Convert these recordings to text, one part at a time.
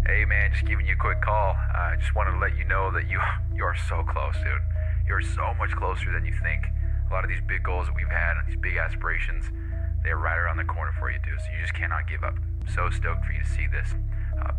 Hey man, just giving you a quick call. I just wanted to let you know that you are so close, dude. You're so much closer than you think. A lot of these big goals that we've had and these big aspirations, they're right around the corner for you, dude. So you just cannot give up. So stoked for you to see this.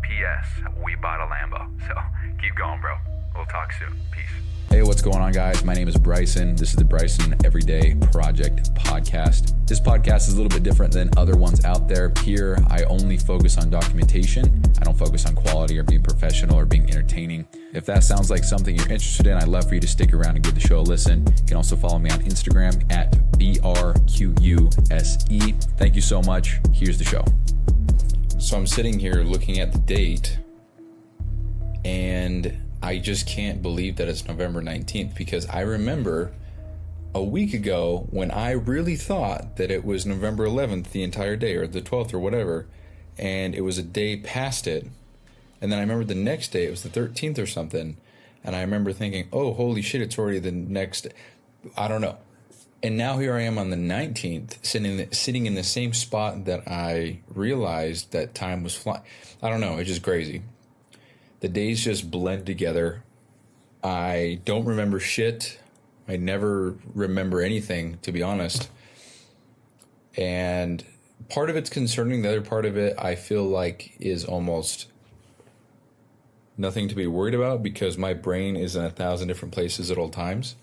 P.S. We bought a Lambo, so keep going, bro. We'll talk soon. Peace. Hey, what's going on, guys? My name is Bryson. This is the Bryson Everyday Project podcast. This podcast is a little bit different than other ones out there. Here, I only focus on documentation. I don't focus on quality or being professional or being entertaining. If that sounds like something you're interested in, I'd love for you to stick around and give the show a listen. You can also follow me on Instagram at BRQUSE. Thank you so much. Here's the show. So I'm sitting here looking at the date, and I just can't believe that it's November 19th, because I remember a week ago when I really thought that it was November 11th the entire day, or the 12th or whatever, and it was a day past it. And then I remember the next day it was the 13th or something, and I remember thinking, oh, holy shit, it's already the next, I don't know. And now here I am on the 19th, sitting in the same spot that I realized that time was flying. I don't know, it's just crazy. The days just blend together. I don't remember shit. I never remember anything, to be honest. And part of it's concerning. The other part of it, I feel like, is almost nothing to be worried about, because my brain is in 1,000 different places at all times.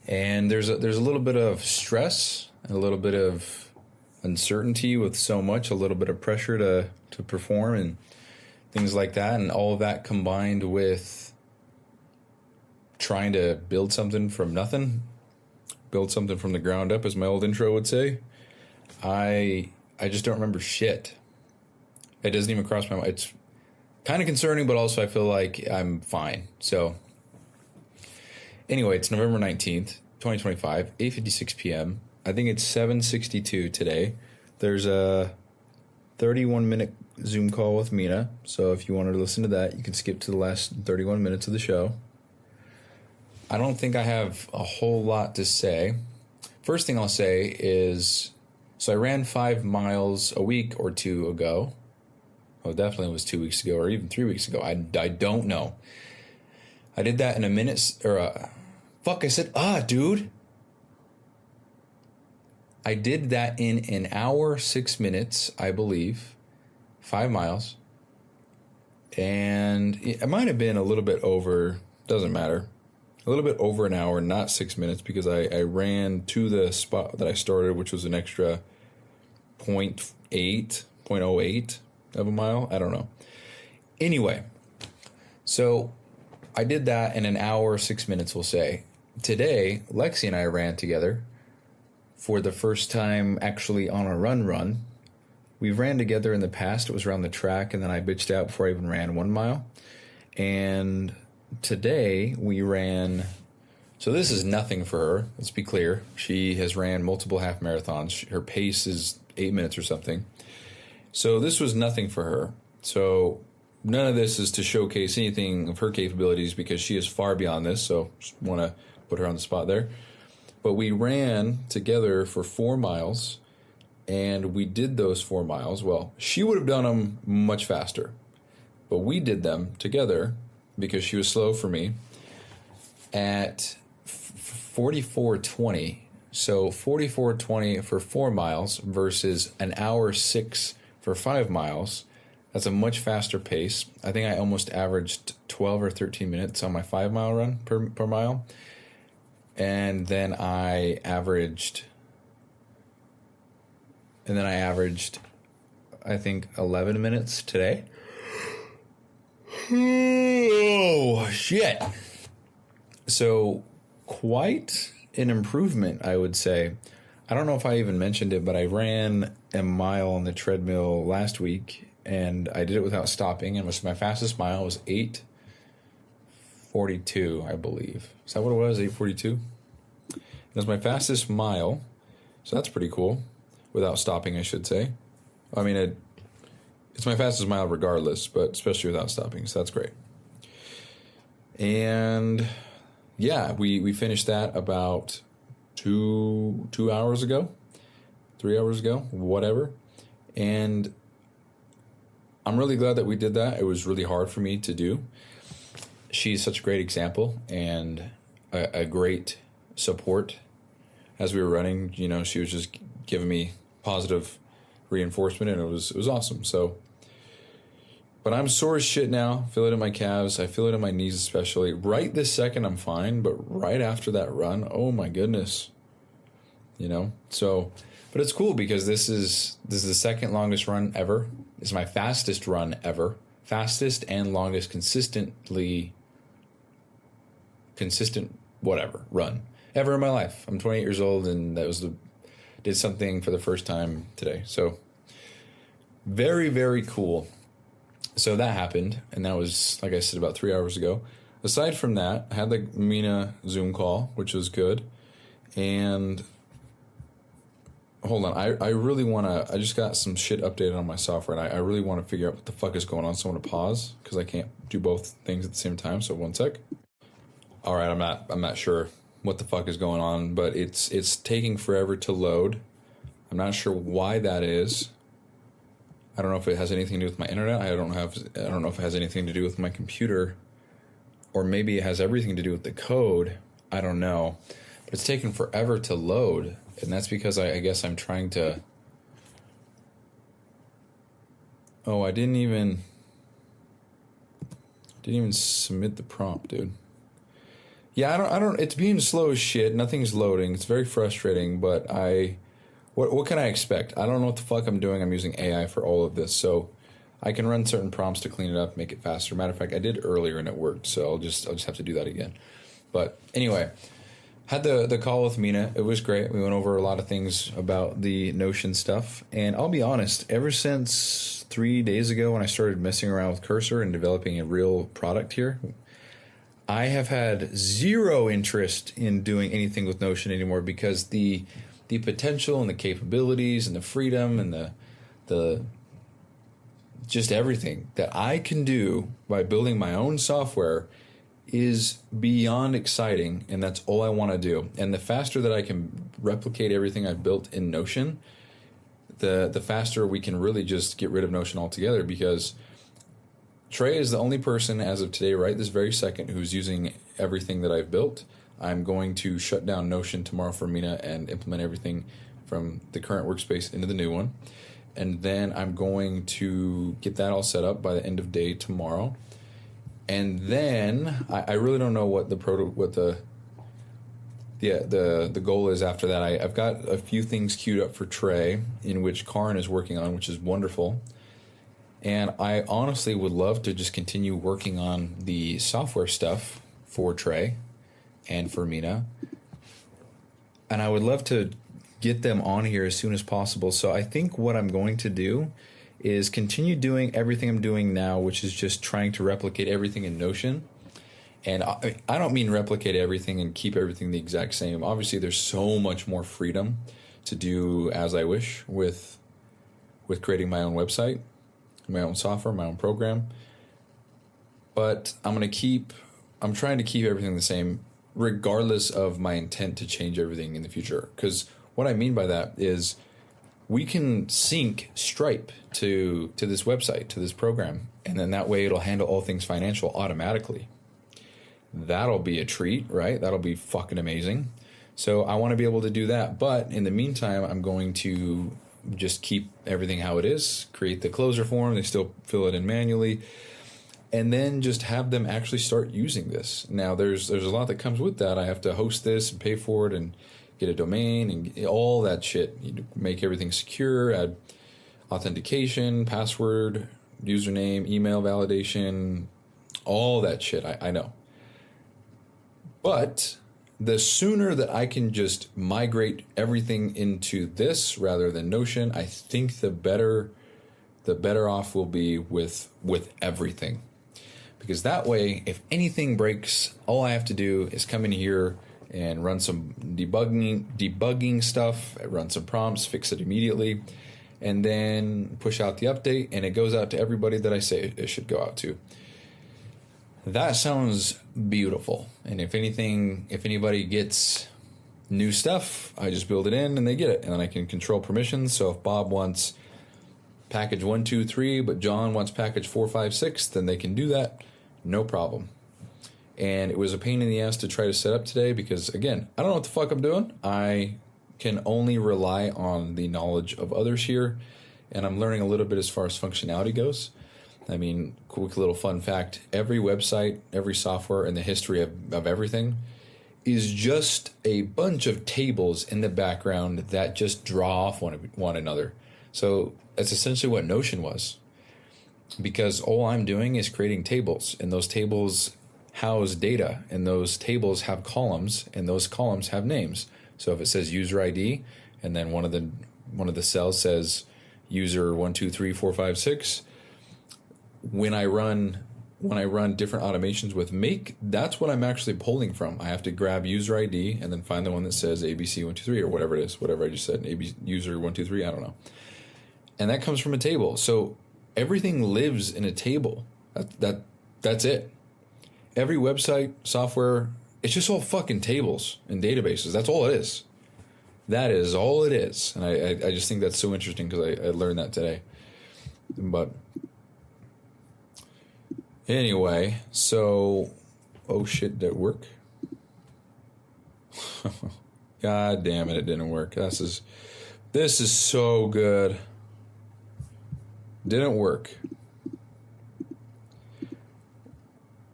And there's a little bit of stress, a little bit of uncertainty with so much, a little bit of pressure to perform and things like that, and all of that combined with trying to build something from nothing, build something from the ground up, as my old intro would say. I just don't remember shit. It doesn't even cross my mind. It's kind of concerning, but also I feel like I'm fine. So anyway, it's November 19th, 2025, 8:56 p.m. I think it's 7:62 today. There's a 31-minute Zoom call with Mina, so if you wanted to listen to that, you can skip to the last 31 minutes of the show. I don't think I have a whole lot to say. First thing I'll say is, so I ran 5 miles a week or two ago. Oh, definitely it was 2 weeks ago, or even 3 weeks ago. I don't know. I did that in a minute, dude. I did that in an hour, 6 minutes, I believe, 5 miles. And it might have been a little bit over, doesn't matter, a little bit over an hour, not 6 minutes, because I ran to the spot that I started, which was an extra 0.08 of a mile. I don't know. Anyway, so I did that in an hour, 6 minutes, we'll say. Today, Lexi and I ran together for the first time actually on a run. We ran together in the past. It was around the track, and then I bitched out before I even ran 1 mile. And today we ran, so this is nothing for her, let's be clear. She has ran multiple half marathons. Her pace is 8 minutes or something. So this was nothing for her. So none of this is to showcase anything of her capabilities, because she is far beyond this. So just want to put her on the spot there. But we ran together for 4 miles, and we did those 4 miles. Well, she would have done them much faster, but we did them together because she was slow for me at 44:20. So 44:20 for 4 miles versus an hour 6 for 5 miles. That's a much faster pace. I think I almost averaged 12 or 13 minutes on my 5 mile run per mile. And then I averaged, I think, 11 minutes today. Oh, shit. So quite an improvement, I would say. I don't know if I even mentioned it, but I ran a mile on the treadmill last week, and I did it without stopping, and my fastest mile was 8:42, I believe. Is that what it was, 8:42? That's my fastest mile, so that's pretty cool. Without stopping, I should say. I mean, it's my fastest mile regardless, but especially without stopping, so that's great. And yeah, we finished that about 2 hours ago, 3 hours ago, whatever. And I'm really glad that we did that. It was really hard for me to do. She's such a great example and a great support as we were running. You know, she was just giving me positive reinforcement, and it was awesome. So, but I'm sore as shit now. Feel it in my calves. I feel it in my knees especially. Right this second, I'm fine, but right after that run, oh my goodness. You know, so, but it's cool because this is the second longest run ever. It's my fastest run ever. Fastest and longest consistent whatever run ever in my life. I'm 28 years old, and did something for the first time today. So very, very cool. So that happened, and that was, like I said, about 3 hours ago. Aside from that, I had the Mina Zoom call, which was good. And hold on, I really want to, I just got some shit updated on my software, and I really want to figure out what the fuck is going on, so I'm going to pause, because I can't do both things at the same time, so one sec. All right, I'm not sure what the fuck is going on, but it's taking forever to load. I'm not sure why that is. I don't know if it has anything to do with my internet. I don't know if it has anything to do with my computer, or maybe it has everything to do with the code. I don't know, but it's taking forever to load, and that's because I guess I'm trying to. Oh, I didn't even submit the prompt, dude. Yeah, I don't. It's being slow as shit. Nothing's loading. It's very frustrating. But what can I expect? I don't know what the fuck I'm doing. I'm using AI for all of this, so I can run certain prompts to clean it up, make it faster. Matter of fact, I did earlier and it worked. So I'll just have to do that again. But anyway, had the call with Mina. It was great. We went over a lot of things about the Notion stuff, and I'll be honest. Ever since 3 days ago, when I started messing around with Cursor and developing a real product here, I have had zero interest in doing anything with Notion anymore, because the potential and the capabilities and the freedom and the just everything that I can do by building my own software is beyond exciting, and that's all I want to do. And the faster that I can replicate everything I've built in Notion, the faster we can really just get rid of Notion altogether, because Trey is the only person as of today, right this very second, who's using everything that I've built. I'm going to shut down Notion tomorrow for Mina and implement everything from the current workspace into the new one. And then I'm going to get that all set up by the end of day tomorrow. And then I really don't know what the goal is after that. I've got a few things queued up for Trey, in which Karin is working on, which is wonderful. And I honestly would love to just continue working on the software stuff for Trey and for Mina. And I would love to get them on here as soon as possible. So I think what I'm going to do is continue doing everything I'm doing now, which is just trying to replicate everything in Notion. And I don't mean replicate everything and keep everything the exact same. Obviously, there's so much more freedom to do as I wish with creating my own website, my own software, my own program. But I'm trying to keep everything the same, regardless of my intent to change everything in the future. Because what I mean by that is we can sync Stripe to this website, to this program, and then that way it'll handle all things financial automatically. That'll be a treat, right? That'll be fucking amazing. So I want to be able to do that. But in the meantime, I'm going to just keep everything how it is, create the closer form, they still fill it in manually, and then just have them actually start using this. Now, there's a lot that comes with that. I have to host this and pay for it and get a domain and all that shit. You make everything secure, add authentication, password, username, email validation, all that shit. I know. But the sooner that I can just migrate everything into this rather than Notion, I think the better off we'll be with everything. Because that way, if anything breaks, all I have to do is come in here and run some debugging stuff, run some prompts, fix it immediately, and then push out the update, and it goes out to everybody that I say it should go out to. That sounds beautiful. And if anybody gets new stuff, I just build it in and they get it. And then I can control permissions. So if Bob wants package 1, 2, 3, but John wants package 4, 5, 6, then they can do that. No problem. And it was a pain in the ass to try to set up today because, again, I don't know what the fuck I'm doing. I can only rely on the knowledge of others here, and I'm learning a little bit as far as functionality goes. I mean, quick little fun fact, every website, every software in the history of everything is just a bunch of tables in the background that just draw off one another. So that's essentially what Notion was. Because all I'm doing is creating tables, and those tables house data, and those tables have columns, and those columns have names. So if it says user ID, and then one of the cells says user 1, 2, 3, 4, 5, 6, when I run different automations with make, that's what I'm actually pulling from. I have to grab user ID and then find the one that says ABC 1, 2, 3 or whatever it is, whatever I just said, user 1, 2, 3, I don't know. And that comes from a table. So everything lives in a table. That's it. Every website, software, it's just all fucking tables and databases. That's all it is. That is all it is. And I just think that's so interesting because I learned that today. But anyway, so, oh shit, did it work? God damn it, it didn't work. This is so good. Didn't work.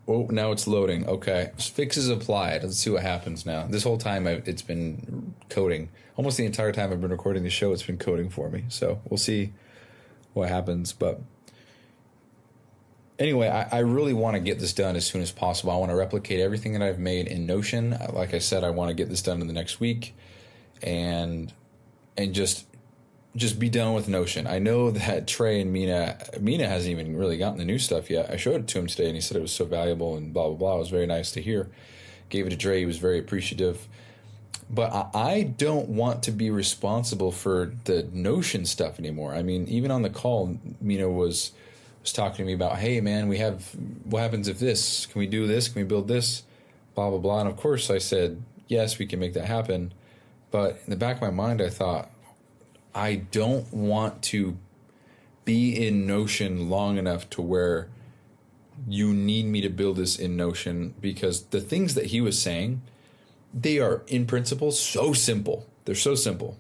Oh, now it's loading. Okay. Fixes applied. Let's see what happens now. This whole time it's been coding. Almost the entire time I've been recording the show, it's been coding for me. So we'll see what happens. But anyway, I really want to get this done as soon as possible. I want to replicate everything that I've made in Notion. Like I said, I want to get this done in the next week and just be done with Notion. I know that Trey and Mina hasn't even really gotten the new stuff yet. I showed it to him today, and he said it was so valuable and blah, blah, blah. It was very nice to hear. Gave it to Trey. He was very appreciative. But I don't want to be responsible for the Notion stuff anymore. I mean, even on the call, Mina was talking to me about, hey, man, what happens if this? Can we do this? Can we build this? Blah, blah, blah. And, of course, I said, yes, we can make that happen. But in the back of my mind, I thought, I don't want to be in Notion long enough to where you need me to build this in Notion, because the things that he was saying, they are in principle so simple. They're so simple.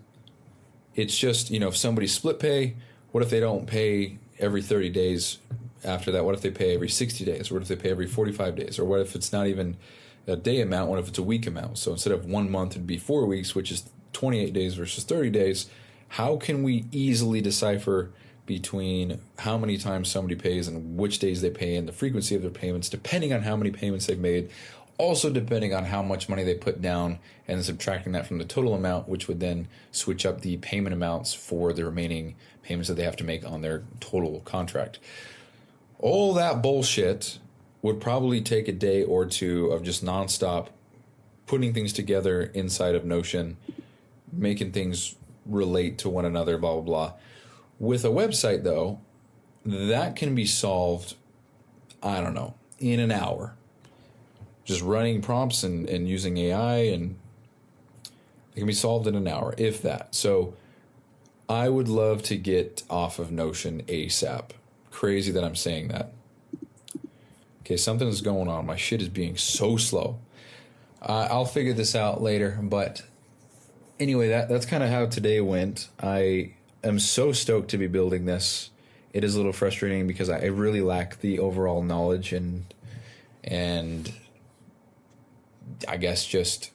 It's just, if somebody split pay, what if they don't pay every 30 days after that? What if they pay every 60 days? What if they pay every 45 days? Or what if it's not even a day amount? What if it's a week amount? So instead of 1 month, it'd be 4 weeks, which is 28 days versus 30 days. How can we easily decipher between how many times somebody pays and which days they pay and the frequency of their payments, depending on how many payments they've made, also depending on how much money they put down, and subtracting that from the total amount, which would then switch up the payment amounts for the remaining payments that they have to make on their total contract. All that bullshit would probably take a day or two of just nonstop putting things together inside of Notion, making things relate to one another, blah, blah, blah. With a website, though, that can be solved, I don't know, in an hour. Just running prompts and using AI, and it can be solved in an hour, if that. So I would love to get off of Notion ASAP. Crazy that I'm saying that. Okay, something's going on. My shit is being so slow. I'll figure this out later, but anyway, that's kind of how today went. I am so stoked to be building this. It is a little frustrating because I really lack the overall knowledge and I guess just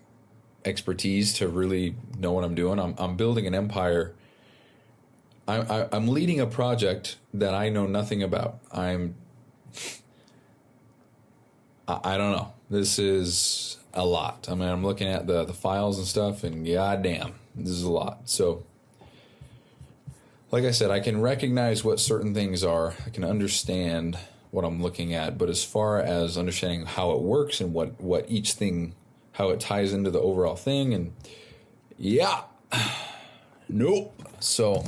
expertise to really know what I'm doing. I'm building an empire. I'm leading a project that I know nothing about. I don't know. This is a lot. I mean, I'm looking at the files and stuff, and goddamn, this is a lot. So, like I said, I can recognize what certain things are. I can understand what I'm looking at, but as far as understanding how it works and what each thing, how it ties into the overall thing, and yeah, nope. So,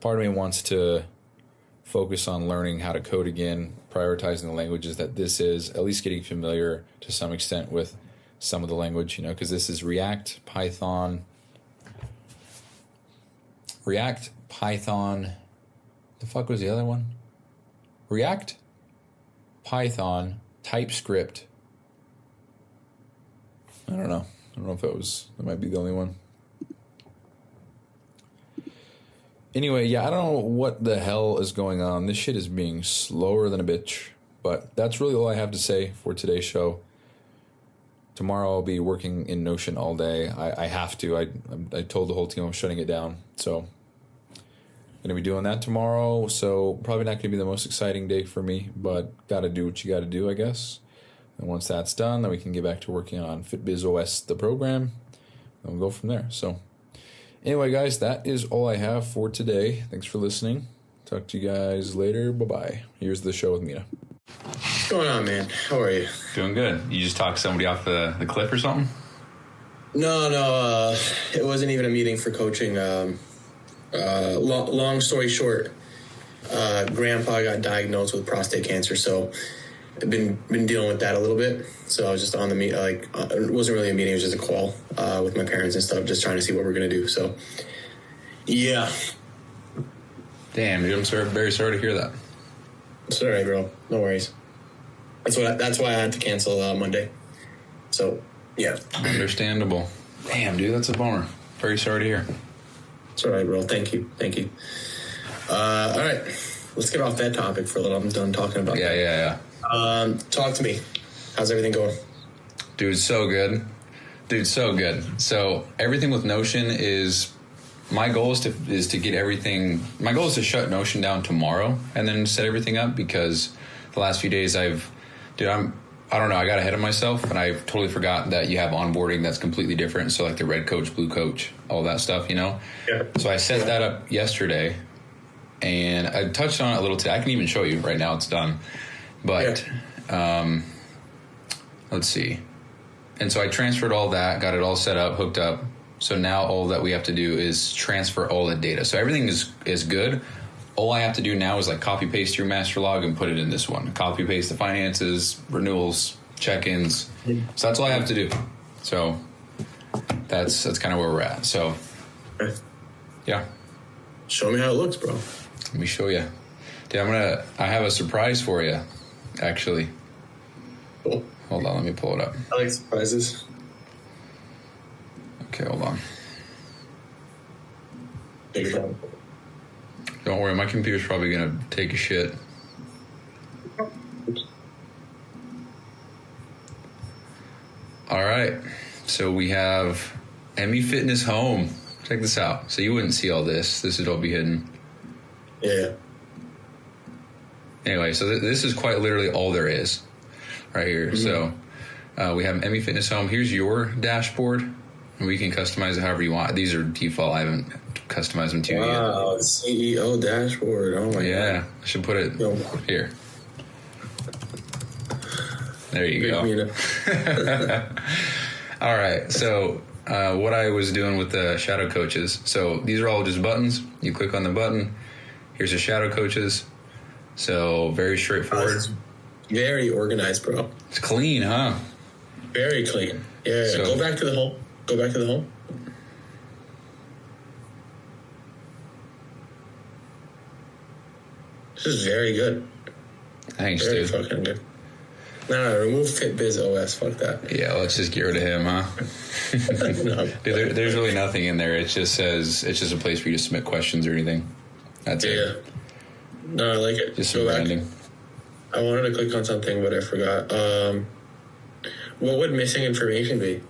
part of me wants to focus on learning how to code again, prioritizing the languages that this is, at least getting familiar to some extent with some of the language, because this is React, Python, The fuck was the other one? React, Python, TypeScript. I don't know. I don't know if that might be the only one. Anyway, yeah, I don't know what the hell is going on. This shit is being slower than a bitch. But that's really all I have to say for today's show. Tomorrow I'll be working in Notion all day. I have to. I told the whole team I'm shutting it down. So I'm going to be doing that tomorrow. So probably not going to be the most exciting day for me. But got to do what you got to do, I guess. And once that's done, then we can get back to working on FitBizOS, the program. And we'll go from there. So anyway, guys, that is all I have for today. Thanks for listening. Talk to you guys later. Bye-bye. Here's the show with Mina. What's going on, man? How are you? Doing good. You just talked somebody off the cliff or something? No, it wasn't even a meeting for coaching. Long story short, Grandpa got diagnosed with prostate cancer, so I've been dealing with that a little bit. So I was just on the meet, it wasn't really a meeting, it was just a call with my parents and stuff, just trying to see what we're gonna do. So, yeah. Damn, dude, I'm very sorry to hear that. It's all right, bro. No worries. That's why I had to cancel Monday. So, yeah. Understandable. Damn, dude, that's a bummer. Very sorry to hear. It's all right, bro. Thank you. All right. Let's get off that topic for a little. I'm done talking about that. Yeah. Talk to me. How's everything going? Dude, so good. So everything with Notion is... My goal is to get everything... My goal is to shut Notion down tomorrow and then set everything up, because the last few days I don't know, I got ahead of myself and I totally forgot that you have onboarding that's completely different. So like the red coach, blue coach, all that stuff, you know? Yeah. So I set that up yesterday and I touched on it a little today. I can even show you right now, it's done. But let's see. And so I transferred all that, got it all set up, hooked up. So now all that we have to do is transfer all the data. So everything is good. All I have to do now is like copy paste your master log and put it in this one. Copy paste the finances, renewals, check-ins. So that's all I have to do. So that's kind of where we're at. So yeah. Show me how it looks, bro. Let me show you. Dude, I have a surprise for you, actually. Cool. Hold on, let me pull it up. I like surprises. Okay, hold on. Take your time. Don't worry, my computer's probably going to take a shit. All right. So we have Emmy Fitness Home. Check this out. So you wouldn't see all this. This would all be hidden. Yeah. Anyway, so this is quite literally all there is right here. Mm-hmm. So we have Emmy Fitness Home. Here's your dashboard. And we can customize it however you want. These are default. I haven't customized them to you yet. Wow, CEO dashboard. Oh, my God. Yeah, I should put it here. There you go. All right, so what I was doing with the shadow coaches. So these are all just buttons. You click on the button. Here's the shadow coaches. So very straightforward. Very organized, bro. It's clean, huh? Very clean. Yeah, so, go back to the home. Go back to the home. This is very good. Thanks, very dude. Fucking good. No, remove FitBizOS. Fuck that. Yeah, let's just get rid of him, huh? No. Dude, there's really nothing in there. It just says it's just a place for you to submit questions or anything. That's it. Yeah. No, I like it. Just some branding. I wanted to click on something, but I forgot. What would missing information be?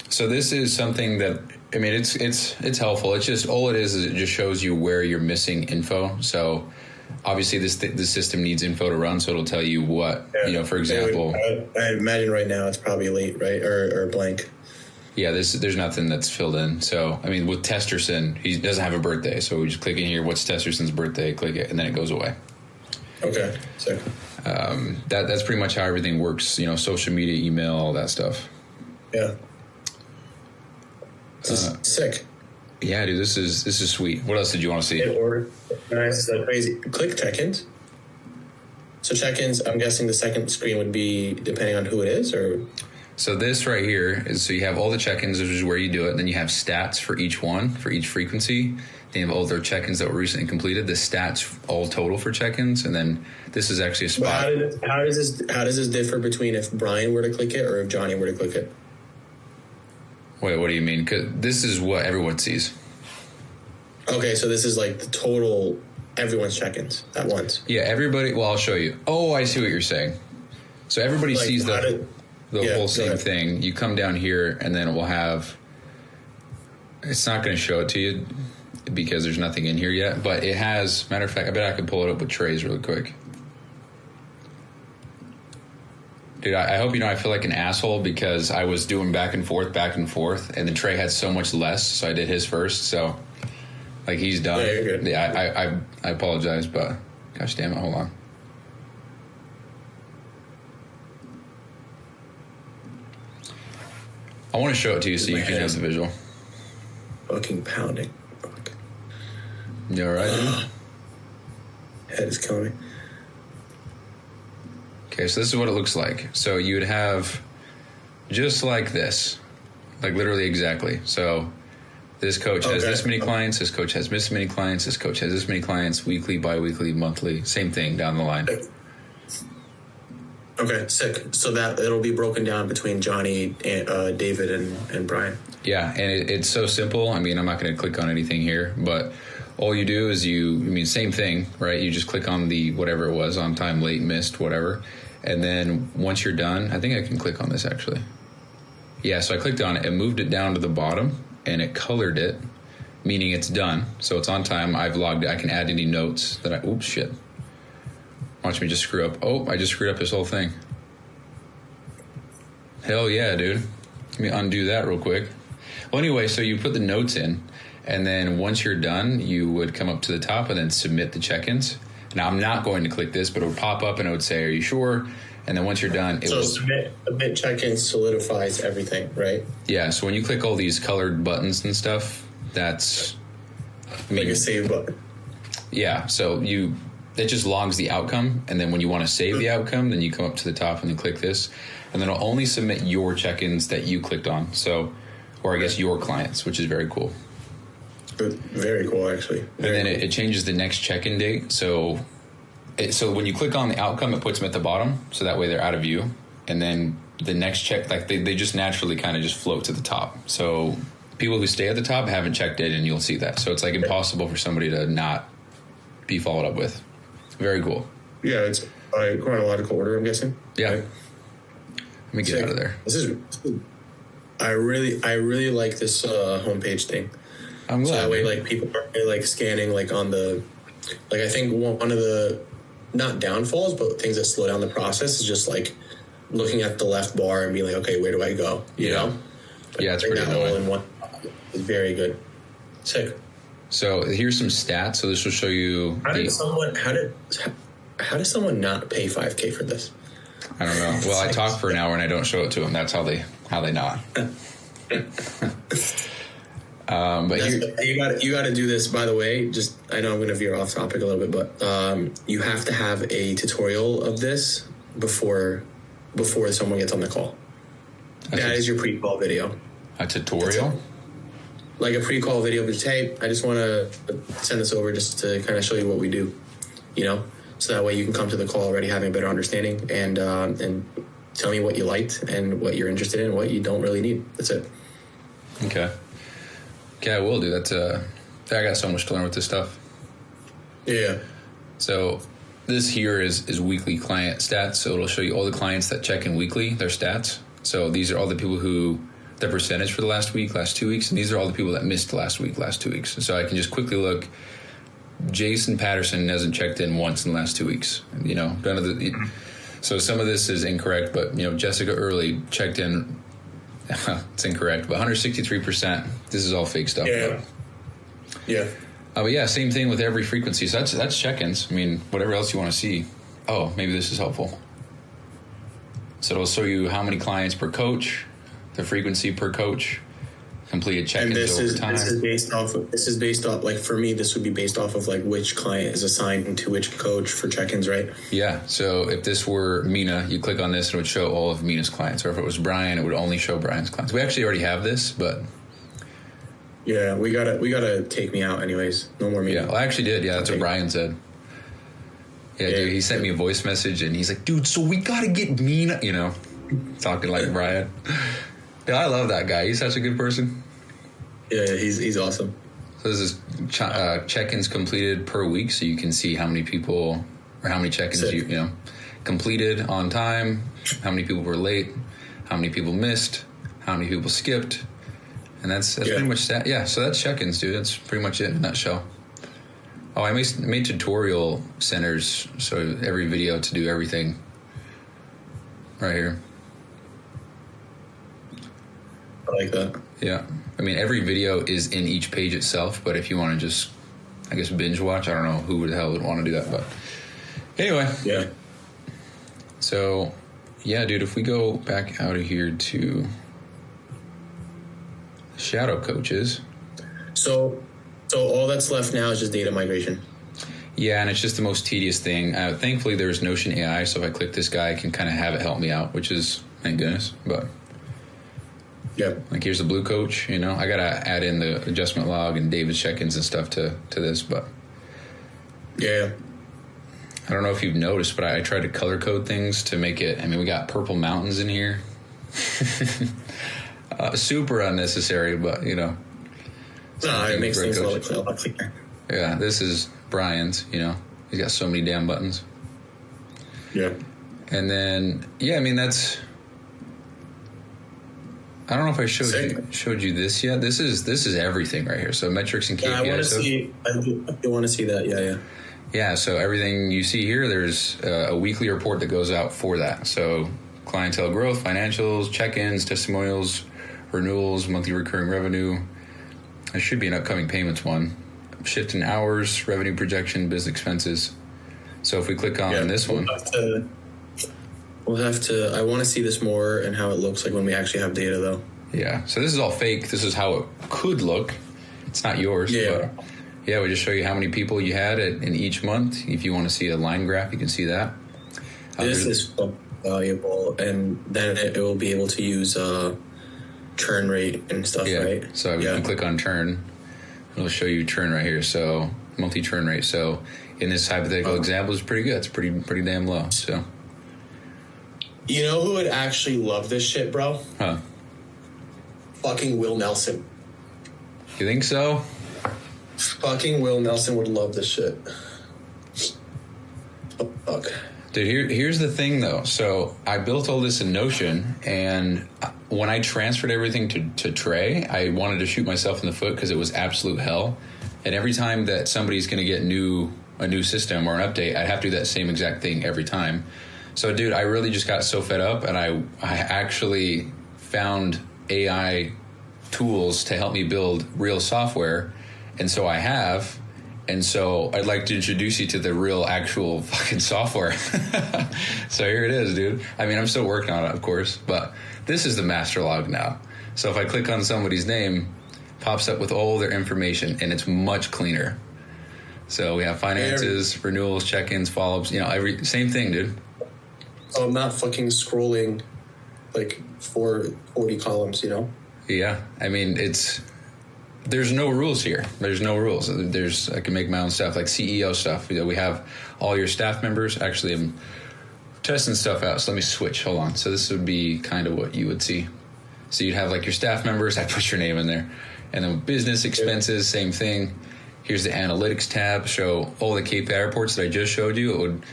So this is something that, I mean, it's helpful. It's just, all it is it just shows you where you're missing info. So obviously this system needs info to run, so it'll tell you what, for example. I imagine right now it's probably late, right? Or blank. Yeah, there's nothing that's filled in. So, I mean, with Testerson, he doesn't have a birthday. So we just click in here, what's Testerson's birthday, click it, and then it goes away. Okay, sick. That's pretty much how everything works, social media, email, all that stuff. Yeah. This is sick. Yeah, dude, this is sweet. What else did you want to see? Nice, so crazy. Click check-ins. So check-ins, I'm guessing the second screen would be depending on who it is, or? So this right here is, so you have all the check-ins, which is where you do it. Then you have stats for each one, for each frequency. name of all their check-ins that were recently completed, the stats all total for check-ins, and then this is actually a spot. How does this differ between if Brian were to click it or if Johnny were to click it? Wait, what do you mean? 'Cause this is what everyone sees. Okay, so this is like the total everyone's check-ins at once. Yeah, everybody. Well, I'll show you. Oh, I see what you're saying. So everybody Like, sees the whole same ahead. thing. You come down here, and then it will have. It's not going to show it to you because there's nothing in here yet, but it has. Matter of fact, I bet I could pull it up with Trey's really quick. Dude, I hope you know I feel like an asshole because I was doing back and forth, and then Trey had so much less, so I did his first. So, like, he's done. Yeah, you're good. Yeah, I apologize, but gosh damn it, hold on. I want to show it to you so you can have the visual. Fucking pounding. Fuck. You all right, dude? Head is killing me. Okay, so this is what it looks like. So you would have just like this, like literally exactly. So this coach has this many clients, this coach has this many clients, this coach has this many clients, weekly, bi-weekly, monthly, same thing down the line. Okay, sick. So that it'll be broken down between Johnny, and, David, and Brian. Yeah, and it's so simple. I mean, I'm not going to click on anything here, but all you do is same thing, right? You just click on the whatever it was, on time, late, missed, whatever. And then once you're done, I think I can click on this actually. Yeah, so I clicked on it and moved it down to the bottom and it colored it, meaning it's done. So it's on time. I've logged it. I can add any notes that oops, shit. Watch me just screw up. Oh, I just screwed up this whole thing. Hell yeah, dude. Let me undo that real quick. Well, anyway, so you put the notes in, and then once you're done, you would come up to the top and then submit the check-ins. Now, I'm not going to click this, but it would pop up and it would say, are you sure? And then once you're done, it will... So submit check-in solidifies everything, right? Yeah, so when you click all these colored buttons and stuff, that's... Like a save button. Yeah, so it just logs the outcome, and then when you want to save the outcome, then you come up to the top and then click this, and then it'll only submit your check-ins that you clicked on. So, or I guess your clients, which is very cool. Very cool, actually. And then it changes the next check-in date. So when you click on the outcome, it puts them at the bottom, so that way they're out of view. And then the next check, like they just naturally kind of just float to the top. So people who stay at the top haven't checked in, and you'll see that. So it's like impossible for somebody to not be followed up with. Very cool. Yeah, it's chronological order, I'm guessing. Yeah. Right? Let me get out of there. I really like this homepage thing. I'm glad. So that way, like, people are like scanning, like, on the, like, I think one of the not downfalls, but things that slow down the process is just like looking at the left bar and being like, okay, where do I go? You know? But yeah, it's pretty that all annoying. in one is very good. Sick. So here's some stats. So this will show you. How did someone not pay $5K for this? I don't know. Well, I talk for an hour and I don't show it to them. That's how they not. But you got to do this. By the way, just I know I'm going to veer off topic a little bit, but you have to have a tutorial of this before someone gets on the call. That is your pre-call video. A tutorial? Like a pre-call video, but hey, I just want to send this over just to kind of show you what we do, you know, so that way you can come to the call already having a better understanding and tell me what you liked and what you're interested in and what you don't really need. That's it. Okay, I will do that. I got so much to learn with this stuff. Yeah. So this here is weekly client stats. So it'll show you all the clients that check in weekly, their stats. So these are all the people who, the percentage for the last week, last 2 weeks, and these are all the people that missed last week, last 2 weeks. So I can just quickly look. Jason Patterson hasn't checked in once in the last 2 weeks. You know, so some of this is incorrect, but you know, Jessica Early checked in. It's incorrect, but 163%. This is all fake stuff. Yeah. Yeah. But yeah, same thing with every frequency. So that's check-ins. I mean, whatever else you want to see. Oh, maybe this is helpful. So it'll show you how many clients per coach, the frequency per coach, completed check-ins over time. This is based off, like, for me, this would be based off of like which client is assigned to which coach for check-ins, right? Yeah. So if this were Mina, you click on this and it would show all of Mina's clients. Or if it was Brian, it would only show Brian's clients. We actually already have this, but Yeah, we gotta take me out anyways. No more meeting. Yeah, well, I actually did. Yeah, that's what Brian said. Yeah, Yeah. dude, he sent me a voice message, and he's like, dude, so we got to get Mina, talking like Brian. Yeah, I love that guy. He's such a good person. Yeah, he's awesome. So this is check-ins completed per week, so you can see how many people or how many check-ins you completed on time, how many people were late, how many people missed, how many people skipped, and that's pretty much that. Yeah, so that's check-ins, dude. That's pretty much it in a nutshell. Oh, I made tutorial centers, so every video to do everything right here. I like that. Yeah. I mean, every video is in each page itself, but if you want to just, I guess, binge watch, I don't know who the hell would want to do that, but anyway. Yeah. So, yeah, dude, if we go back out of here to shadow coaches. So all that's left now is just data migration. Yeah, and it's just the most tedious thing. Thankfully, there's Notion AI, so if I click this guy, I can kind of have it help me out, which is, thank goodness, but... Yeah. Like, here's the blue coach, I got to add in the adjustment log and David's check-ins and stuff to this, but... Yeah. I don't know if you've noticed, but I tried to color code things to make it... I mean, we got purple mountains in here. Super unnecessary, but, No, it makes things a lot cleaner. Yeah, this is Brian's, He's got so many damn buttons. Yeah. And then, yeah, I mean, that's... I don't know if I showed you this yet. This is everything right here. So metrics and KPIs. Yeah, I want to see. I do want to see that. Yeah. Yeah. So everything you see here, there's a weekly report that goes out for that. So clientele growth, financials, check-ins, testimonials, renewals, monthly recurring revenue. There should be an upcoming payments one. Shift in hours, revenue projection, business expenses. So if we click on this one. We'll have to. I want to see this more and how it looks like when we actually have data, though. Yeah. So this is all fake. This is how it could look. It's not yours. Yeah. But yeah, we just show you how many people you had in each month. If you want to see a line graph, you can see that. This is valuable, and then it will be able to use churn rate and stuff, right? So we can click on churn. It'll show you churn right here. So monthly churn rate. So in this hypothetical example, it's pretty good. It's pretty damn low. So. You know who would actually love this shit, bro? Huh? Fucking Will Nelson. You think so? Fucking Will Nelson would love this shit. Oh, fuck. Dude, here's the thing, though. So I built all this in Notion, and when I transferred everything to Trey, I wanted to shoot myself in the foot because it was absolute hell. And every time that somebody's going to get a new system or an update, I'd have to do that same exact thing every time. So, dude, I really just got so fed up, and I actually found AI tools to help me build real software, and so I have, and so I'd like to introduce you to the real, actual fucking software. So here it is, dude. I mean, I'm still working on it, of course, but this is the master log now. So if I click on somebody's name, it pops up with all their information, and it's much cleaner. So we have finances, renewals, check-ins, follow-ups, same thing, dude. So I'm not fucking scrolling like 40 columns, Yeah, I mean, there's no rules here. There's no rules. I can make my own stuff, like CEO stuff. We have all your staff members. Actually, I'm testing stuff out, so let me switch. Hold on. So this would be kind of what you would see. So you'd have like your staff members. I put your name in there. And then business expenses, same thing. Here's the analytics tab. Show all the KPI reports that I just showed you. It would...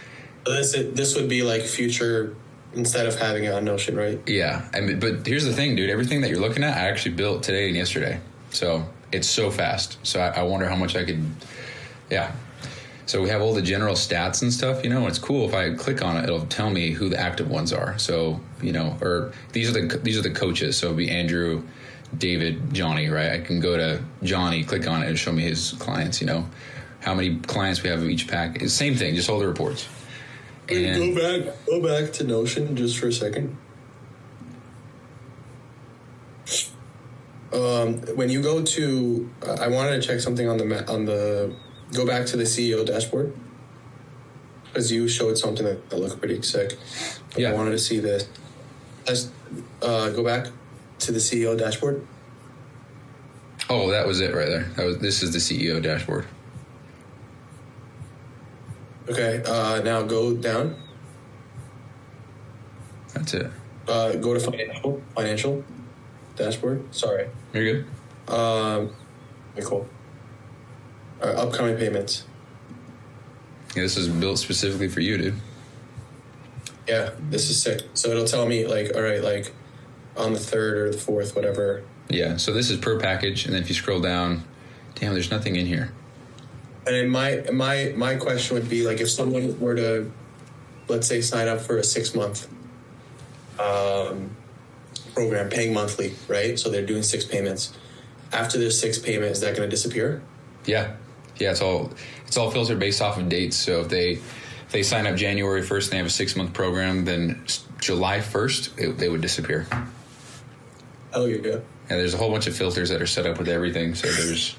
This would be like future instead of having it on Notion, right? Yeah. I mean, but here's the thing, dude. Everything that you're looking at, I actually built today and yesterday. So it's so fast. So I wonder how much I could... Yeah. So we have all the general stats and stuff, It's cool. If I click on it, it'll tell me who the active ones are. So, or these are the coaches. So it'll be Andrew, David, Johnny, right? I can go to Johnny, click on it, and show me his clients, how many clients we have of each pack. It's the same thing, just all the reports. And go back to Notion just for a second. When you go to, I wanted to check something on the. Go back to the CEO dashboard because you showed something that looked pretty sick. Yeah, I wanted to see this. Let's go back to the CEO dashboard. Oh, that was it right there. This is the CEO dashboard. Okay, now go down. That's it. Go to financial dashboard. Sorry. You're good. Okay, cool. Upcoming payments. Yeah, this is built specifically for you, dude. Yeah, this is sick. So it'll tell me like, all right, like on the 3rd or the 4th, whatever. Yeah, so this is per package, and then if you scroll down, damn, there's nothing in here. And then my question would be like, if someone were to, let's say, sign up for a 6-month program, paying monthly, right? So they're doing 6 payments. After their 6th payment, is that going to disappear? Yeah, it's all filtered based off of dates. So if they sign up January 1st and they have a 6-month program, then July 1st they would disappear. Oh, you're good. Yeah, there's a whole bunch of filters that are set up with everything. So there's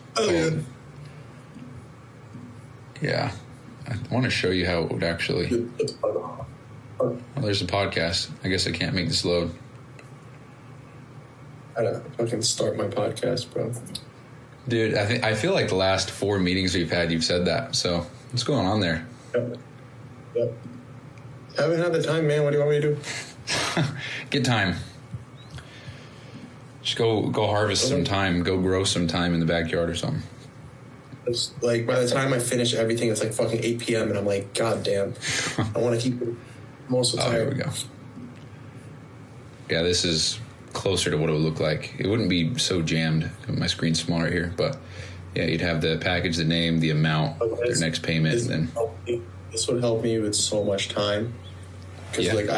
yeah. I want to show you how it would actually. Well, there's a podcast. I guess I can't make this load. I don't fucking start my podcast, bro. Dude, I feel like the last 4 meetings we've had, you've said that. So what's going on there? Yep. Haven't had the time, man. What do you want me to do? Get time. Just go harvest some time. Go grow some time in the backyard or something. It's like by the time I finish everything, it's like fucking 8 p.m. and I'm like, God damn. I want to keep it. I'm also tired. There we go. Yeah, this is closer to what it would look like. It wouldn't be so jammed. My screen's small right here, but yeah, you'd have the package, the name, the amount, their next payment, and then this would help me with so much time because like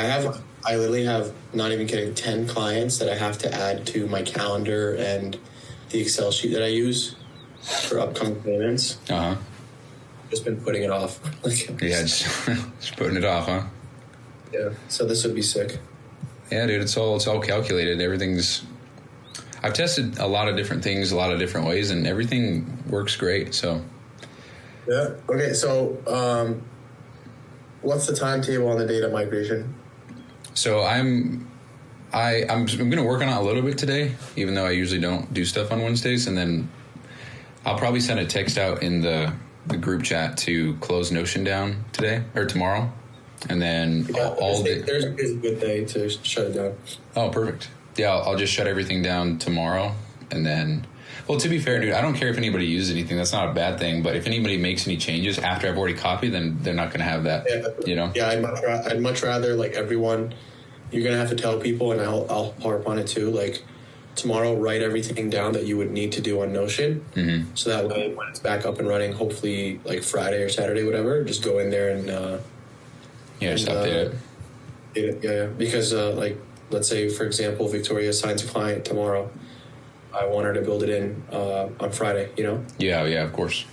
I literally have, not even kidding, 10 clients that I have to add to my calendar and the Excel sheet that I use for upcoming payments. Just been putting it off. Yeah, just putting it off, huh? Yeah. So this would be sick. Yeah, dude, it's all calculated. I've tested a lot of different things, a lot of different ways, and everything works great. So. Yeah. Okay. So, what's the timetable on the data migration? So I'm going to work on it a little bit today, even though I usually don't do stuff on Wednesdays, and then I'll probably send a text out in the group chat to close Notion down today or tomorrow, and then Thursday is a good day to shut it down. Oh, perfect. Yeah, I'll just shut everything down tomorrow, and then. Well, to be fair, dude, I don't care if anybody uses anything. That's not a bad thing. But if anybody makes any changes after I've already copied, then they're not going to have that. Yeah, you know. Yeah, I'd much rather like everyone. You're gonna have to tell people, and I'll harp on it too. Like tomorrow, write everything down that you would need to do on Notion, so that way when it's back up and running, hopefully like Friday or Saturday, whatever, just go in there and just update it. Yeah, because like let's say for example, Victoria signs a client tomorrow. I want her to build it in on Friday, you know? Yeah, of course.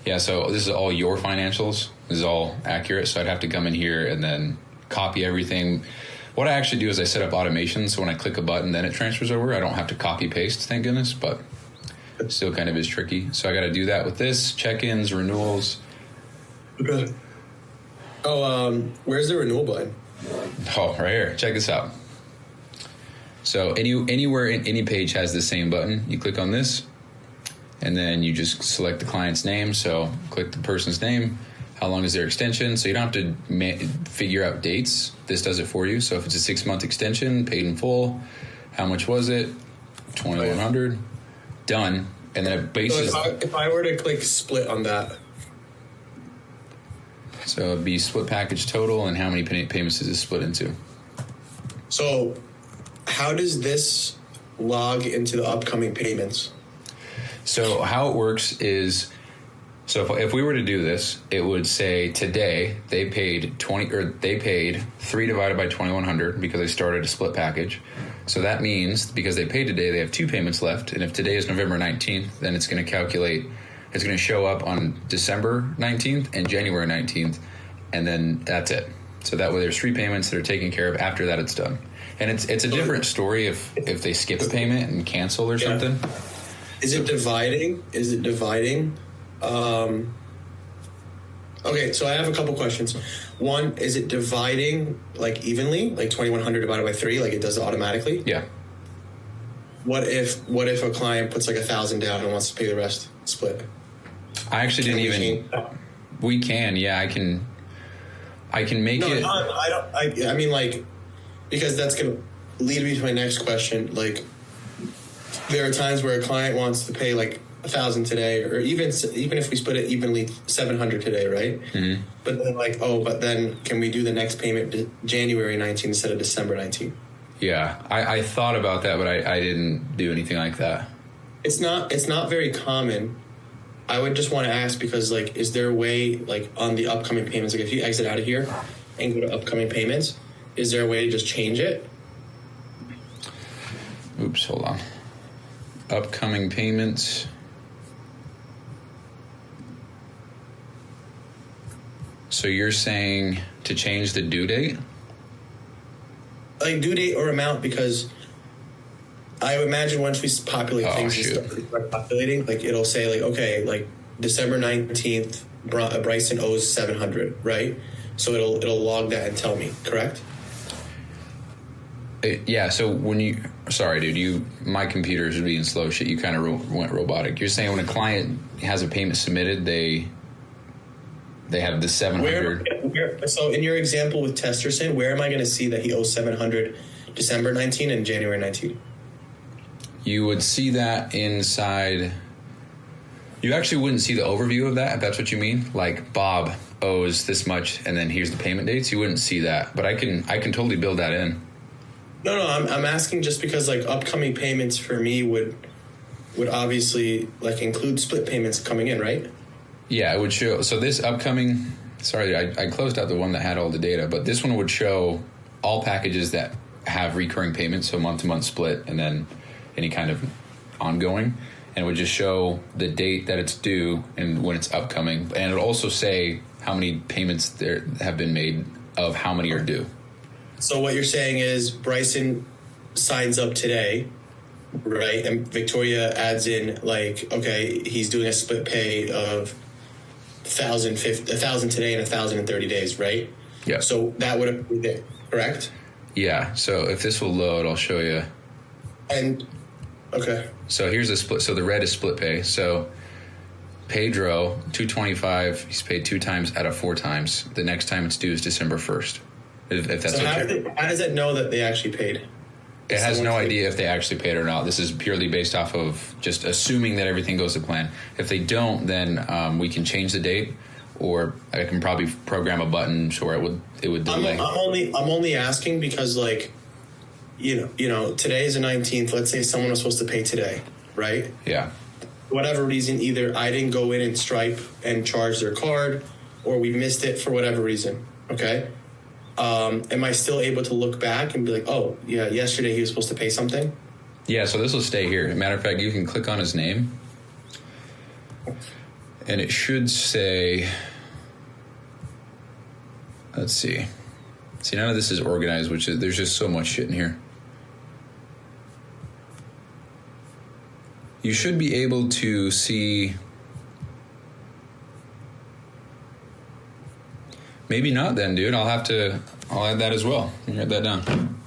Yeah, so this is all your financials. This is all accurate, so I'd have to come in here and then copy everything. What I actually do is I set up automation, so when I click a button, then it transfers over. I don't have to copy-paste, thank goodness, but it still kind of is tricky. So I got to do that with this, check-ins, renewals. Okay. Oh, where's the renewal button? Oh, right here. Check this out. So anywhere in any page has the same button. You click on this, and then you just select the client's name. So click the person's name. How long is their extension? So you don't have to figure out dates. This does it for you. So if it's a 6-month extension, paid in full, how much was it? $2,100. Done. And then it bases. So if I were to click split on that. So it'd be split package total, and how many payments is it split into? So how does this log into the upcoming payments? So how it works is, so if we were to do this, it would say today they paid 3 divided by 2,100 because they started a split package. So that means because they paid today, they have 2 payments left. And if today is November 19th, then it's going to calculate, it's going to show up on December 19th and January 19th. And then that's it. So that way there's 3 payments that are taken care of. After that, it's done. And it's a different story if they skip a payment and cancel or something. Is it dividing? Okay, so I have a couple questions. One, is it dividing like evenly, like 2,100 divided by 3, like it does it automatically? Yeah. what if a client puts like 1,000 down and wants to pay the rest split? I actually didn't even. We can, yeah. I can make it. No, I mean, like, because that's gonna lead me to my next question. Like, there are times where a client wants to pay like 1,000 today, or even if we split it evenly, 700 today, right? Mm-hmm. But then but then can we do the next payment January 19 instead of December 19? Yeah, I thought about that, but I didn't do anything like that. It's not very common. I would just want to ask because, like, is there a way, like, on the upcoming payments, like if you exit out of here and go to upcoming payments, is there a way to just change it? Oops, hold on. Upcoming payments. So you're saying to change the due date? Like due date or amount, because I would imagine once we populate things and start populating, like it'll say like, okay, like December 19th, Bryson owes 700, right? So it'll log that and tell me, correct? Yeah, so when you... Sorry, dude, my computer's being slow shit. You kind of went robotic. You're saying when a client has a payment submitted, they have the 700... So in your example with Testerson, where am I going to see that he owes 700 December 19 and January 19? You would see that inside... You actually wouldn't see the overview of that, if that's what you mean. Like, Bob owes this much, and then here's the payment dates. You wouldn't see that, but I can totally build that in. No, I'm asking just because, like, upcoming payments for me would obviously, like, include split payments coming in, right? Yeah, it would show. So this upcoming... Sorry, I closed out the one that had all the data, but this one would show all packages that have recurring payments, so month-to-month split, and then any kind of ongoing. And it would just show the date that it's due and when it's upcoming. And it would also say how many payments there have been made of how many are due. So what you're saying is Bryson signs up today, right? And Victoria adds in, like, okay, he's doing a split pay of 1,000 today and 1,000 in 30 days, right? Yeah. So that would have been it, correct? Yeah. So if this will load, I'll show you. And okay. So here's a split. So the red is split pay. So Pedro, 225. He's paid 2 times out of 4 times. The next time it's due is December 1st. If that's so okay. How does it know that they actually paid? It has no idea if they actually paid or not. This is purely based off of just assuming that everything goes to plan. If they don't, then we can change the date, or I can probably program a button so where it would delay. I'm only asking because, like, you know, today is the 19th. Let's say someone was supposed to pay today, right? Yeah. For whatever reason, either I didn't go in and Stripe and charge their card, or we missed it for whatever reason. Okay. Am I still able to look back and be like, oh, yeah, yesterday he was supposed to pay something? Yeah, so this will stay here. Matter of fact, you can click on his name, and it should say, let's see. See, none of this is organized, there's just so much shit in here. You should be able to see... Maybe not then, dude. I'll add that as well. Write that down.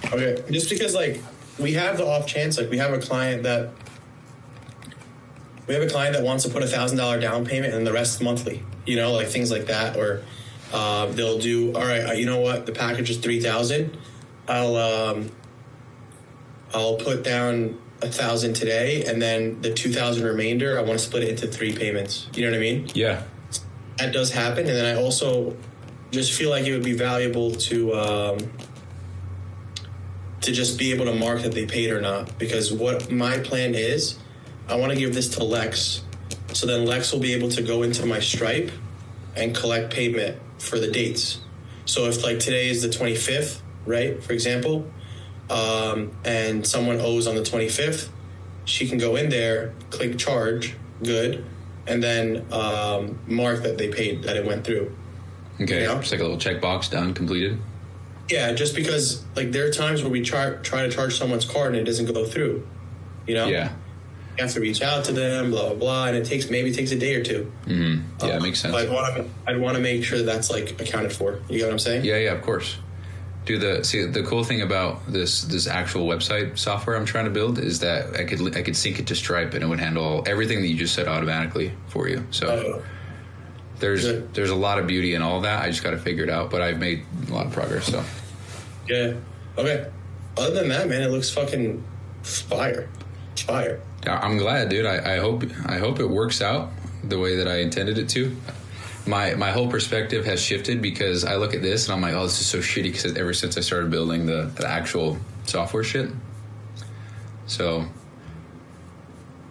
Okay. Just because, like, we have the off chance, like, we have a client that wants to put $1,000 down payment and the rest monthly, you know, like things like that. Or they'll do, all right, you know what? The package is $3,000. I'll put down $1,000 today, and then the $2,000 remainder, I want to split it into 3 payments. You know what I mean? Yeah. That does happen, and then I also just feel like it would be valuable to just be able to mark that they paid or not. Because what my plan is, I want to give this to Lex, so then Lex will be able to go into my Stripe and collect payment for the dates. So if, like, today is the 25th, right, for example, and someone owes on the 25th, she can go in there, click charge, good, and then mark that they paid, that it went through. Okay, you know? Just like a little checkbox done, completed. Yeah, just because, like, there are times where we try to charge someone's card and it doesn't go through. You know? Yeah. You have to reach out to them, blah, blah, blah, and it takes a day or two. Mm-hmm. Yeah, it makes sense. I'd want to make sure that's, like, accounted for. You get what I'm saying? Yeah, of course. Dude, the cool thing about this actual website software I'm trying to build is that I could sync it to Stripe and it would handle everything that you just said automatically for you. So there's a lot of beauty in all of that. I just got to figure it out, but I've made a lot of progress. So yeah, okay. Other than that, man, it looks fucking fire. It's fire. I'm glad, dude. I hope it works out the way that I intended it to. My whole perspective has shifted because I look at this and I'm like, oh, this is so shitty because ever since I started building the actual software shit. So.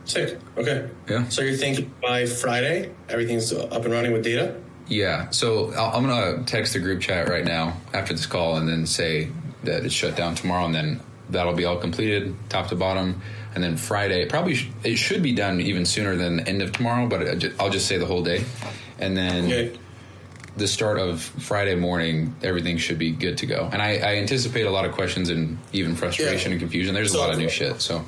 Sick. Okay. Yeah. So you're thinking by Friday, everything's up and running with data? Yeah. So I'm going to text the group chat right now after this call and then say that it's shut down tomorrow, and then that'll be all completed top to bottom. And then Friday, it should be done even sooner than the end of tomorrow, but I'll just say the whole day. And then the start of Friday morning, everything should be good to go. And I anticipate a lot of questions and even frustration and confusion. There's a lot of new shit. So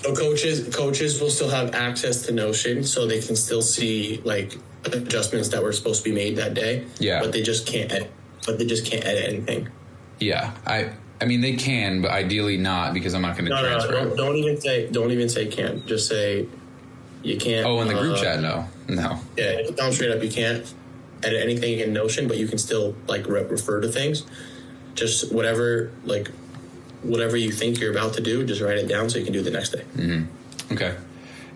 coaches will still have access to Notion, so they can still see like adjustments that were supposed to be made that day. Yeah, but they just can't edit anything. Yeah, I mean they can, but ideally not, because I'm not going to transfer. No, don't even say can't. Just say you can't. Oh, in the group chat, no. Yeah, down straight up, you can't edit anything in Notion, but you can still like refer to things. Just whatever you think you're about to do, just write it down so you can do it the next day. Mm-hmm. Okay.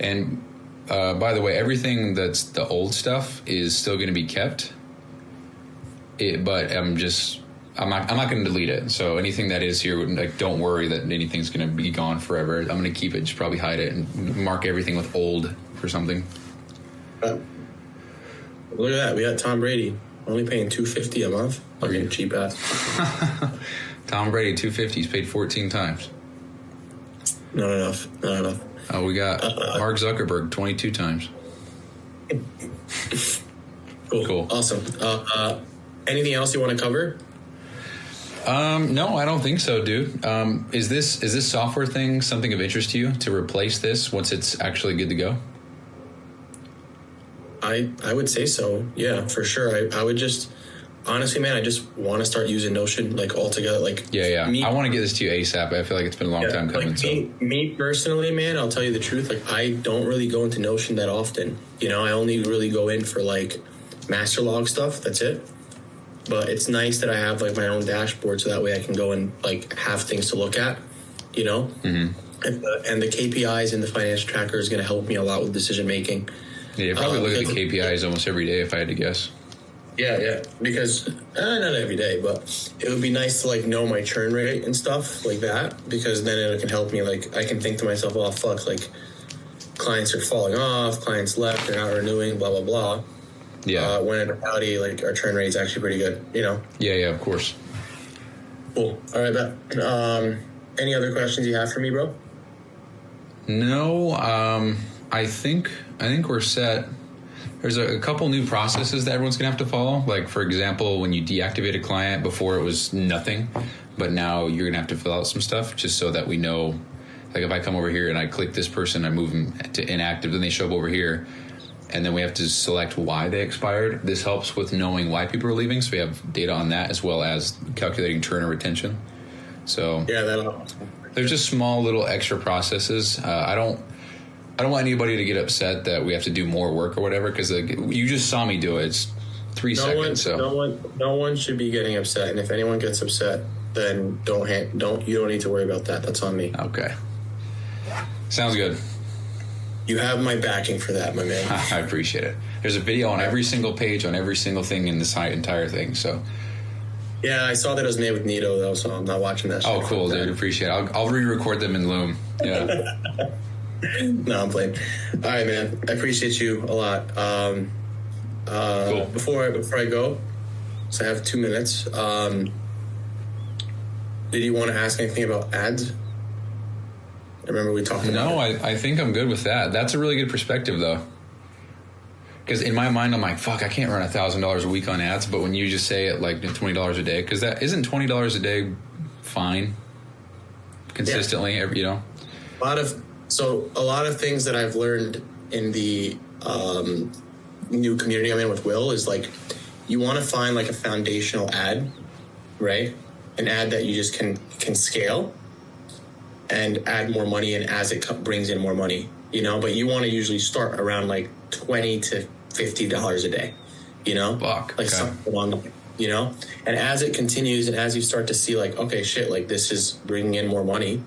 And by the way, everything that's the old stuff is still going to be kept. But I'm not going to delete it. So anything that is here, like, don't worry that anything's going to be gone forever. I'm going to keep it, just probably hide it and mark everything with old for something. Look at that. We got Tom Brady only paying $250 a month. Fucking cheap ass. Tom Brady, $250. He's paid 14 times. Not enough. Oh, we got Mark Zuckerberg 22 times. Cool. Awesome. Anything else you want to cover? No, I don't think so, dude. Is this software thing something of interest to you to replace this once it's actually good to go? I would say so. Yeah, for sure. I would just, honestly, man, I just want to start using Notion like altogether. Like, yeah. I want to get this to you ASAP. I feel like it's been a long time coming. Like me personally, man, I'll tell you the truth. Like, I don't really go into Notion that often. You know, I only really go in for like master log stuff. That's it. But it's nice that I have like my own dashboard, so that way I can go and like have things to look at. You know, and the KPIs and the financial tracker is going to help me a lot with decision making. Yeah, you probably look at the KPIs almost every day if I had to guess. Yeah, because not every day, but it would be nice to like know my churn rate and stuff like that, because then it can help me. Like, I can think to myself, oh fuck, like clients are falling off, clients left, they're not renewing, blah blah blah. Yeah. When in reality, like, our churn rate is actually pretty good, you know. Yeah, of course. Cool. All right, bet. Any other questions you have for me, bro? No. I think we're set. There's a couple new processes that everyone's gonna have to follow. Like, for example, when you deactivate a client, before it was nothing, but now you're gonna have to fill out some stuff just so that we know. Like, if I come over here and I click this person, I move them to inactive, then they show up over here, and then we have to select why they expired. This helps with knowing why people are leaving, so we have data on that, as well as calculating churn or retention. So yeah, that'll help. There's just small little extra processes. I don't want anybody to get upset that we have to do more work or whatever, because you just saw me do it. It's 3 seconds. No one should be getting upset, and if anyone gets upset, then you don't need to worry about that. That's on me. Okay. Sounds good. You have my backing for that, my man. I appreciate it. There's a video on every single page, on every single thing in this entire thing. So. Yeah, I saw that it was made with Nito, though, so I'm not watching that shit. Oh, cool, dude. Appreciate it. I'll re-record them in Loom. Yeah. No, I'm playing. All right, man. I appreciate you a lot. Cool. Before I go, so I have 2 minutes. Did you want to ask anything about ads? I remember we talked about it. I think I'm good with that. That's a really good perspective, though. Because in my mind, I'm like, fuck, I can't run $1,000 a week on ads. But when you just say it like $20 a day, because that isn't $20 a day fine consistently, you know? A lot of things that I've learned in the new community I'm in with Will is, like, you want to find like a foundational ad, right? an ad that you just can scale and add more money in as it brings in more money, you know. But you want to usually start around like $20 to $50 a day, you know. Fuck, like okay. something along, you know. And as it continues and as you start to see like, okay, shit, like this is bringing in more money,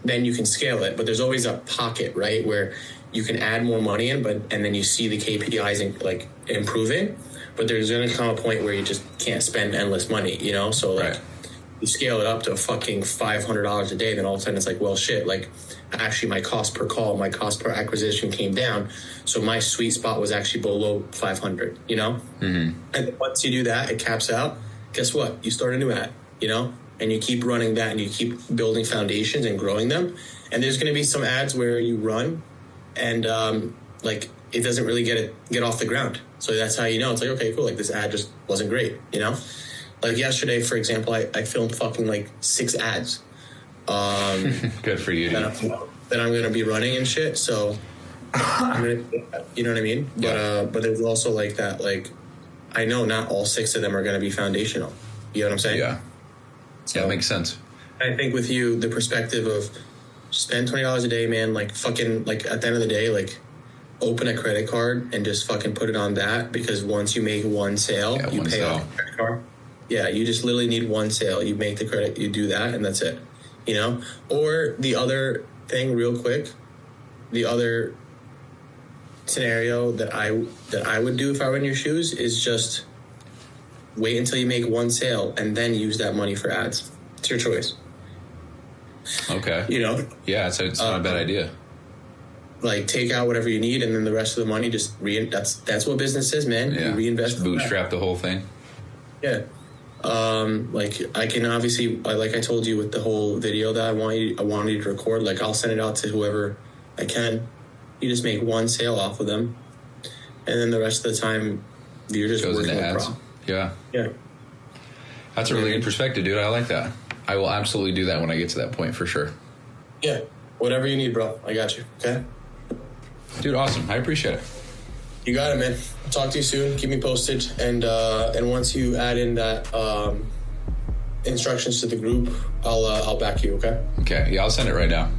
then you can scale it. But there's always a pocket, right, where you can add more money in, and then you see the KPIs like improving. But there's going to come a point where you just can't spend endless money, you know. So like, you scale it up to fucking $500 a day, then all of a sudden it's like, well, shit, like actually my cost per call, my cost per acquisition came down. So my sweet spot was actually below 500, you know? Mm-hmm. And once you do that, it caps out. Guess what? You start a new ad, you know? And you keep running that and you keep building foundations and growing them. And there's going to be some ads where you run and like it doesn't really get off the ground. So that's how you know. It's like, okay, cool. Like this ad just wasn't great, you know? Like yesterday, for example, I filmed fucking like 6 ads. Good for you, dude. That I'm going to be running and shit. So I'm going to, you know what I mean? Yeah. But there's also like that, like, I know not all 6 of them are going to be foundational. You know what I'm saying? Yeah. So, yeah, that makes sense. I think with you, the perspective of spend $20 a day, man, like fucking, like at the end of the day, like open a credit card and just fucking put it on that, because once you make one sale, you pay off the credit card. Yeah, you just literally need one sale. You make the credit, you do that, and that's it. You know? Or the other thing, real quick, the other scenario that I would do if I were in your shoes is just wait until you make one sale and then use that money for ads. It's your choice. Okay. You know? Yeah, so it's not a bad idea. Like take out whatever you need, and then the rest of the money just that's what business is, man. Yeah. You reinvest. Just bootstrap the whole thing. Yeah. Like I can obviously, like I told you with the whole video that I wanted you to record, like I'll send it out to whoever I can. You just make one sale off of them, and then the rest of the time you're just goes working into with ads. Pro. Yeah. Yeah. That's a really good perspective, dude. I like that. I will absolutely do that when I get to that point for sure. Yeah. Whatever you need, bro. I got you. Okay. Dude, awesome. I appreciate it. You got it, man. I'll talk to you soon. Keep me posted. And once you add in that instructions to the group, I'll back you, okay? Okay. Yeah, I'll send it right now.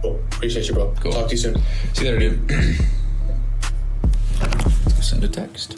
Cool. Appreciate you, bro. Cool. Talk to you soon. See you later, dude. Send a text.